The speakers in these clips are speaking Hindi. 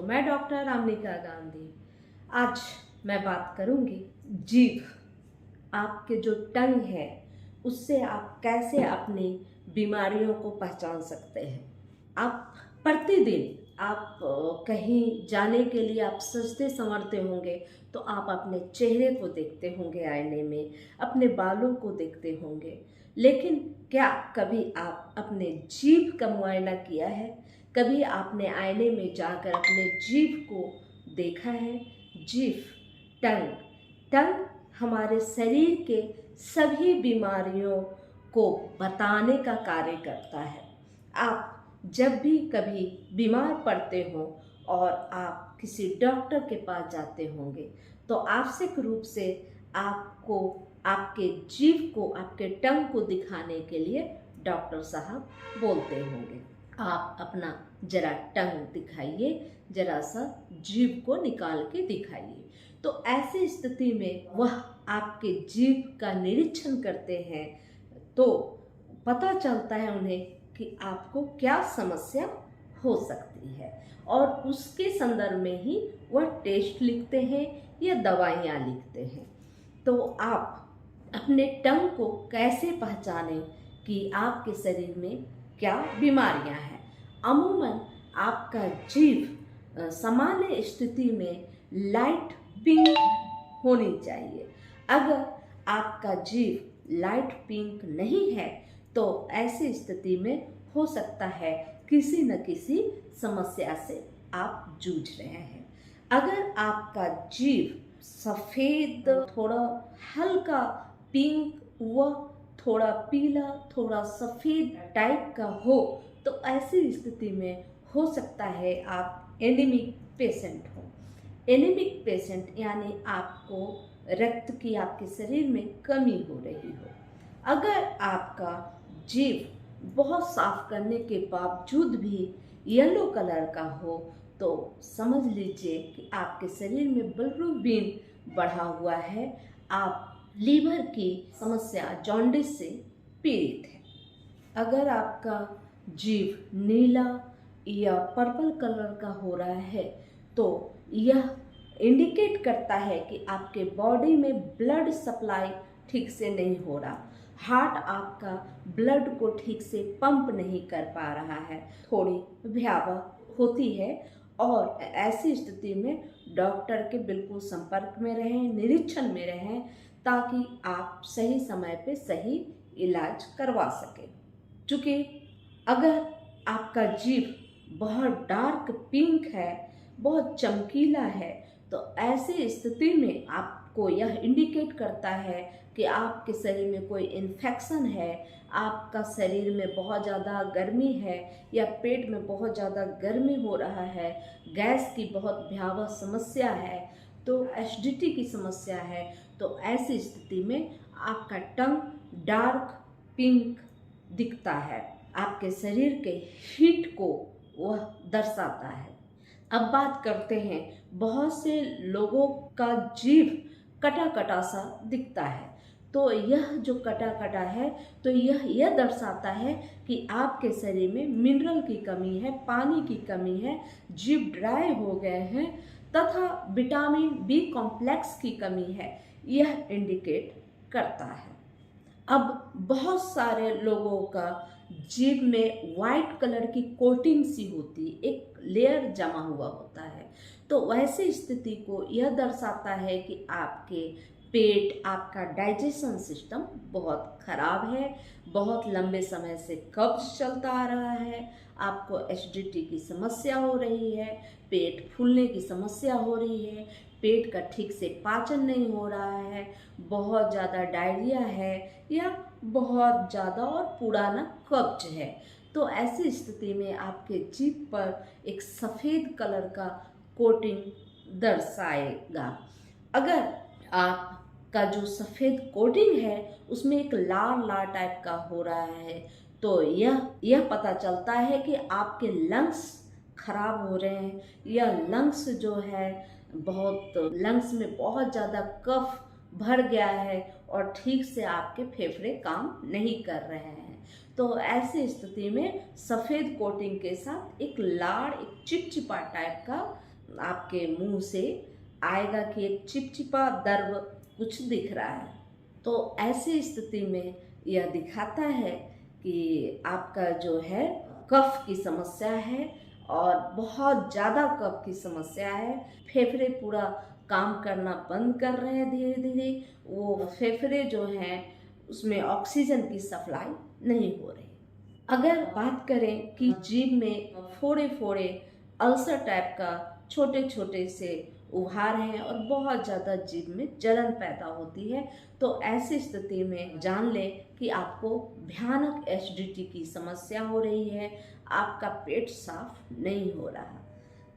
दोस्तों, मैं डॉक्टर रामनिका गांधी। आज मैं बात करूंगी जीभ। आपके जो टंग है उससे आप कैसे अपनी बीमारियों को पहचान सकते हैं। आप प्रतिदिन आप कहीं जाने के लिए आप सजते संवरते होंगे तो आप अपने चेहरे को देखते होंगे आईने में, अपने बालों को देखते होंगे, लेकिन क्या कभी आप अपने जीभ का मुआयना किया है? कभी आपने आईने में जाकर अपने जीभ को देखा है? जीभ, टंग टंग हमारे शरीर के सभी बीमारियों को बताने का कार्य करता है। आप जब भी कभी बीमार पड़ते हो और आप किसी डॉक्टर के पास जाते होंगे तो आवश्यक रूप से आपको आपके जीभ को, आपके टंग को दिखाने के लिए डॉक्टर साहब बोलते होंगे, आप अपना जरा टंग दिखाइए, जरा सा जीभ को निकाल के दिखाइए। तो ऐसी स्थिति में वह आपके जीभ का निरीक्षण करते हैं तो पता चलता है उन्हें कि आपको क्या समस्या हो सकती है और उसके संदर्भ में ही वह टेस्ट लिखते हैं या दवाइयाँ लिखते हैं। तो आप अपने टंग को कैसे पहचानें कि आपके शरीर में क्या बीमारियां हैं? अमूमन आपका जीभ सामान्य स्थिति में लाइट पिंक होनी चाहिए। अगर आपका जीभ लाइट पिंक नहीं है तो ऐसी स्थिति में हो सकता है किसी न किसी समस्या से आप जूझ रहे हैं। अगर आपका जीभ सफ़ेद, थोड़ा हल्का पिंक व थोड़ा पीला, थोड़ा सफ़ेद टाइप का हो तो ऐसी स्थिति में हो सकता है आप एनीमिक पेशेंट हो। एनीमिक पेशेंट यानी आपको रक्त की आपके शरीर में कमी हो रही हो। अगर आपका जीभ बहुत साफ करने के बावजूद भी येलो कलर का हो तो समझ लीजिए कि आपके शरीर में बिलिरुबिन बढ़ा हुआ है, आप लीवर की समस्या जॉन्डिस से पीड़ित हैं। अगर आपका जीभ नीला या पर्पल कलर का हो रहा है तो यह इंडिकेट करता है कि आपके बॉडी में ब्लड सप्लाई ठीक से नहीं हो रहा, हार्ट आपका ब्लड को ठीक से पंप नहीं कर पा रहा है, थोड़ी भयावह होती है। और ऐसी स्थिति में डॉक्टर के बिल्कुल संपर्क में रहें, निरीक्षण में रहें ताकि आप सही समय पे सही इलाज करवा सकें। क्योंकि अगर आपका जीभ बहुत डार्क पिंक है, बहुत चमकीला है तो ऐसी स्थिति में आपको यह इंडिकेट करता है कि आपके शरीर में कोई इन्फेक्शन है, आपका शरीर में बहुत ज़्यादा गर्मी है या पेट में बहुत ज़्यादा गर्मी हो रहा है, गैस की बहुत भयावह समस्या है, तो एसिडिटी की समस्या है। तो ऐसी स्थिति में आपका टंग डार्क पिंक दिखता है, आपके शरीर के हीट को वह दर्शाता है। अब बात करते हैं, बहुत से लोगों का जीभ कटा कटा सा दिखता है तो यह जो कटा कटा है तो यह दर्शाता है कि आपके शरीर में मिनरल की कमी है, पानी की कमी है, जीभ ड्राई हो गए हैं तथा विटामिन बी कॉम्प्लेक्स की कमी है, यह इंडिकेट करता है। अब बहुत सारे लोगों का जीभ में वाइट कलर की कोटिंग सी होती है, एक लेयर जमा हुआ होता है, तो वैसी स्थिति को यह दर्शाता है कि आपके पेट, आपका डाइजेशन सिस्टम बहुत खराब है, बहुत लंबे समय से कब्ज चलता आ रहा है, आपको एसिडिटी की समस्या हो रही है, पेट फूलने की समस्या हो रही है, पेट का ठीक से पाचन नहीं हो रहा है, बहुत ज़्यादा डायरिया है या बहुत ज़्यादा और पुराना कब्ज है। तो ऐसी स्थिति में आपके जीभ पर एक सफ़ेद कलर का कोटिंग दर्शाएगा। अगर आपका जो सफ़ेद कोटिंग है उसमें एक लाल लाल टाइप का हो रहा है तो यह पता चलता है कि आपके लंग्स खराब हो रहे हैं या लंग्स जो है लंग्स में बहुत ज़्यादा कफ भर गया है और ठीक से आपके फेफड़े काम नहीं कर रहे हैं। तो ऐसी स्थिति में सफ़ेद कोटिंग के साथ एक लाड़, एक चिपचिपा टाइप का आपके मुंह से आएगा कि एक चिपचिपा द्रव कुछ दिख रहा है। तो ऐसी स्थिति में यह दिखाता है कि आपका जो है कफ की समस्या है और बहुत ज़्यादा कफ की समस्या है। फेफड़े पूरा काम करना बंद कर रहे हैं धीरे धीरे। वो फेफड़े जो हैं उसमें ऑक्सीजन की सप्लाई नहीं हो रही। अगर बात करें कि जीभ में फोड़े फोड़े अल्सर टाइप का छोटे छोटे से उभार हैं और बहुत ज़्यादा जीभ में जलन पैदा होती है, तो ऐसी स्थिति में जान लें कि आपको भयानक एसिडिटी की समस्या हो रही है, आपका पेट साफ नहीं हो रहा।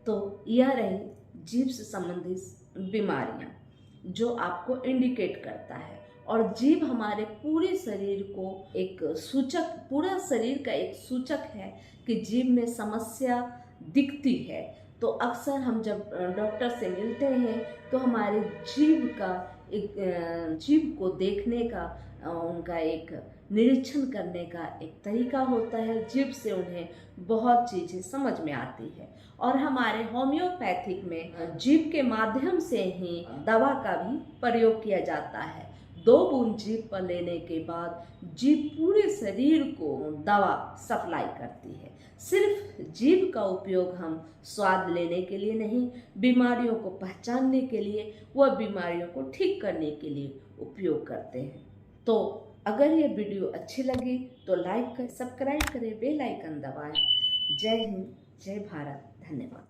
तो यह रही जीभ से संबंधित बीमारियां जो आपको इंडिकेट करता है। और जीभ हमारे पूरे शरीर को एक सूचक, पूरा शरीर का एक सूचक है कि जीभ में समस्या दिखती है। तो अक्सर हम जब डॉक्टर से मिलते हैं तो हमारे जीभ का एक जीभ को देखने का उनका एक निरीक्षण करने का एक तरीका होता है। जीभ से उन्हें बहुत चीज़ें समझ में आती है। और हमारे होम्योपैथिक में जीभ के माध्यम से ही दवा का भी प्रयोग किया जाता है। 2 बूंद जीभ पर लेने के बाद जीभ पूरे शरीर को दवा सप्लाई करती है। सिर्फ जीभ का उपयोग हम स्वाद लेने के लिए नहीं, बीमारियों को पहचानने के लिए, वह बीमारियों को ठीक करने के लिए उपयोग करते हैं। तो अगर ये वीडियो अच्छी लगी तो लाइक करें, सब्सक्राइब करें, बेल आइकन दबाएं। जय हिंद, जय भारत, धन्यवाद।